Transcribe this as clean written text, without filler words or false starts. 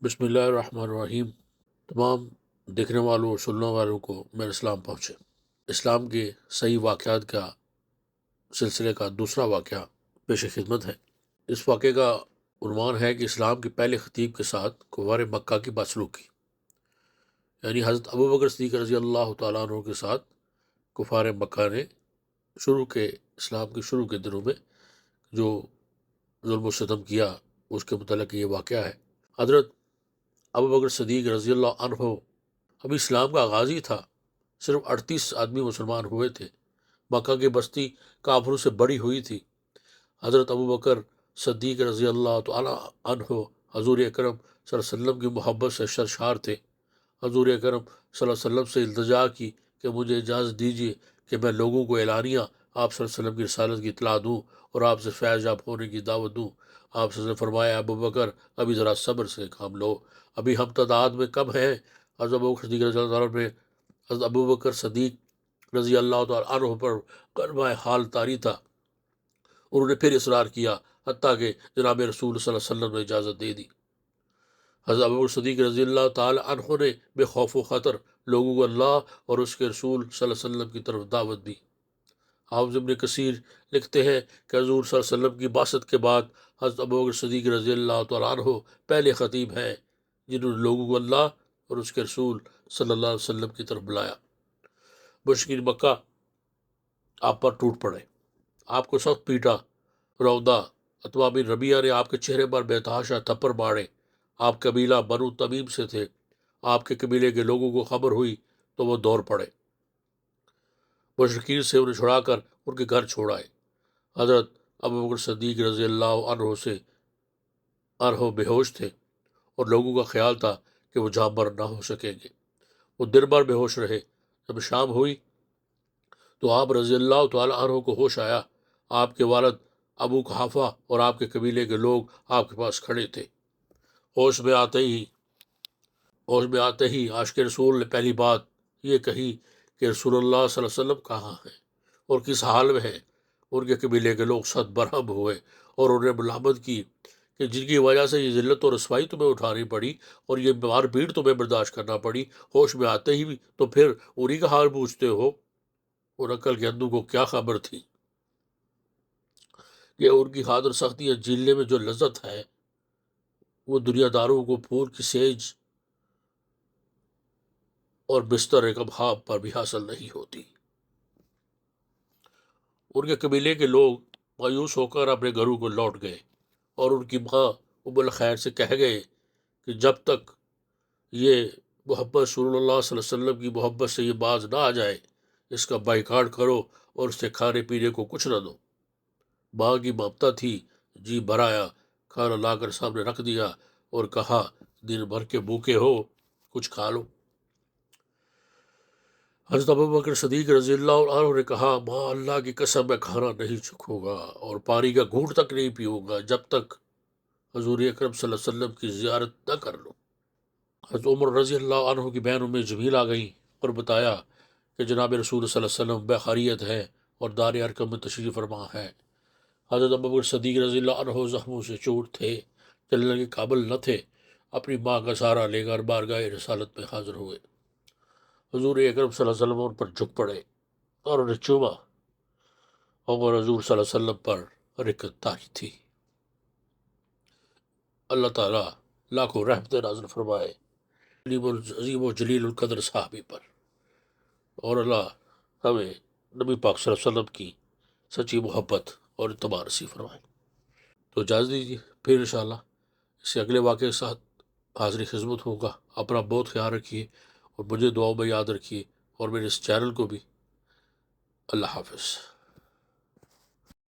بسم اللہ الرحمن الرحیم۔ تمام دیکھنے والوں اور سننے والوں کو میرا اسلام پہنچے۔ اسلام کے صحیح واقعات کا سلسلے کا دوسرا واقعہ پیش خدمت ہے۔ اس واقعے کا عنوان ہے کہ اسلام کے پہلے خطیب کے ساتھ کفار مکہ کی بدسلوکی، یعنی حضرت ابوبکر صدیق رضی اللہ تعالیٰ عنہ کے ساتھ کفار مکہ نے اسلام کے شروع کے دنوں میں جو ظلم و ستم کیا، اس کے متعلق یہ واقعہ ہے۔ حضرت ابوبکر صدیق رضی اللہ عنہ ابھی اسلام کا آغاز ہی تھا، صرف 38 آدمی مسلمان ہوئے تھے، مکہ کی بستی کافروں سے بڑی ہوئی تھی۔ حضرت ابوبکر صدیق رضی اللہ تعالی عنہ حضور اکرم صلی اللہ علیہ وسلم کی محبت سے سرشار تھے۔ حضور اکرم صلی اللہ علیہ وسلم سے التجا کی کہ مجھے اجازت دیجیے کہ میں لوگوں کو اعلانیہ آپ صلی اللہ علیہ وسلم کی رسالت کی اطلاع دوں اور آپ سے فیض یاب ہونے کی دعوت دوں۔ آپ سے فرمایا، ابوبکر ابھی ذرا صبر سے کام لو، ابھی ہم تعداد میں کم ہیں۔ حضرت ابوبکر صدیق رضی اللہ عنہ نے حضرت ابوبکر صدیق رضی اللہ تعالیٰ عنہ پر کلمہ حال طاری تھا۔ انہوں نے پھر اصرار کیا، حتیٰ کہ جناب رسول صلی اللہ علیہ وسلم نے اجازت دے دی۔ حضرت ابوبکر صدیق رضی اللہ تعالیٰ عنہ نے بے خوف و خطر لوگوں کو اللہ اور اس کے رسول صلی اللہ علیہ وسلم کی طرف دعوت دی۔ حافظ ابن کثیر لکھتے ہیں کہ حضور صلی اللہ علیہ وسلم کی بعثت کے بعد حضرت ابوبکر صدیق رضی اللہ تعالیٰ عنہ پہلے خطیب ہیں جنہوں نے لوگوں کو اللہ اور اس کے رسول صلی اللہ علیہ وسلم کی طرف بلایا۔ مشرکین مکہ آپ پر ٹوٹ پڑے، آپ کو سخت پیٹا۔ رودہ اتباع بن ربیعہ نے آپ کے چہرے پر بے تحاشا تھپڑ مارے۔ آپ قبیلہ بنو تمیم سے تھے۔ آپ کے قبیلے کے لوگوں کو خبر ہوئی تو وہ دوڑ پڑے، مشرکین سے انہیں چھڑا کر ان کے گھر چھوڑ آئے۔ حضرت ابوبکر صدیق رضی اللہ عنہ بے ہوش تھے اور لوگوں کا خیال تھا کہ وہ جانبر نہ ہو سکیں گے۔ وہ دن بھر بے ہوش رہے۔ جب شام ہوئی تو آپ رضی اللہ تعالیٰ عنہ کو ہوش آیا۔ آپ کے والد ابو قحافہ اور آپ کے قبیلے کے لوگ آپ کے پاس کھڑے تھے۔ ہوش میں آتے ہی عاشق رسول نے پہلی بات یہ کہی کہ رسول اللہ صلی اللہ علیہ وسلم کہاں ہیں اور کس حال میں ہیں۔ ان کے قبیلے کے لوگ صد برہم ہوئے اور انہیں ملامت کی کہ جن کی وجہ سے یہ ذلت اور رسوائی تمہیں اٹھانی پڑی اور یہ مار پیٹ تمہیں برداشت کرنا پڑی، ہوش میں آتے ہی تو پھر انہی کا حال پوچھتے ہو۔ اور عقل کے اندھوں کو کیا خبر تھی کہ ان کی خاطر سختیاں جھیلنے میں جو لذت ہے وہ دنیا داروں کو پھول کی سیج اور بستر کباب پر بھی حاصل نہیں ہوتی۔ ان کے قبیلے کے لوگ مایوس ہو کر اپنے گھروں کو لوٹ گئے اور ان کی ماں ام الخیر سے کہہ گئے کہ جب تک یہ محمد رسول اللہ صلی اللہ علیہ وسلم کی محبت سے یہ باز نہ آ جائے، اس کا بائیکاٹ کرو اور اس سے کھانے پینے کو کچھ نہ دو۔ ماں کی ممتا تھی، جی بھرایا، کھانا لا کر سامنے رکھ دیا اور کہا، دن بھر کے بھوکے ہو، کچھ کھا لو۔ حضرت ابوبکر صدیق رضی اللہ عنہ نے کہا، ماں اللہ کی قسم میں کھانا نہیں چکھوں گا اور پانی کا گھونٹ تک نہیں پیوں گا جب تک حضور اکرم صلی اللہ علیہ وسلم کی زیارت نہ کر لوں۔ حضرت عمر رضی اللہ عنہ کی بہن ام جمیل آ گئیں اور بتایا کہ جناب رسول صلی اللہ علیہ وسلم بخیریت ہے اور دار ارقم میں تشریف فرما ہے۔ حضرت ابوبکر صدیق رضی اللہ عنہ زخموں سے چوٹ تھے، چلنے کے قابل نہ تھے، اپنی ماں کا سہارا لے کر بارگاہ رسالت میں حاضر ہوئے۔ حضور اکرم صلی اللہ علیہ وسلم ان پر جھک پڑے اور انہیں چوما۔ عمر حضور صلی اللہ علیہ وسلم پر رکت طاری تھی۔ اللہ تعالیٰ لاکھوں رحمت نازل فرمائے عظیم و جلیل القدر صحابی پر، اور اللہ ہمیں نبی پاک صلی اللہ علیہ وسلم کی سچی محبت اور اتباع نصیب فرمائے۔ تو اجازت دیجیے، پھر انشاءاللہ اس سے اگلے واقعے کے ساتھ حاضری خدمت ہوگا۔ اپنا بہت خیال رکھیے اور مجھے دعاؤں میں یاد رکھیے اور میرے اس چینل کو بھی۔ اللہ حافظ۔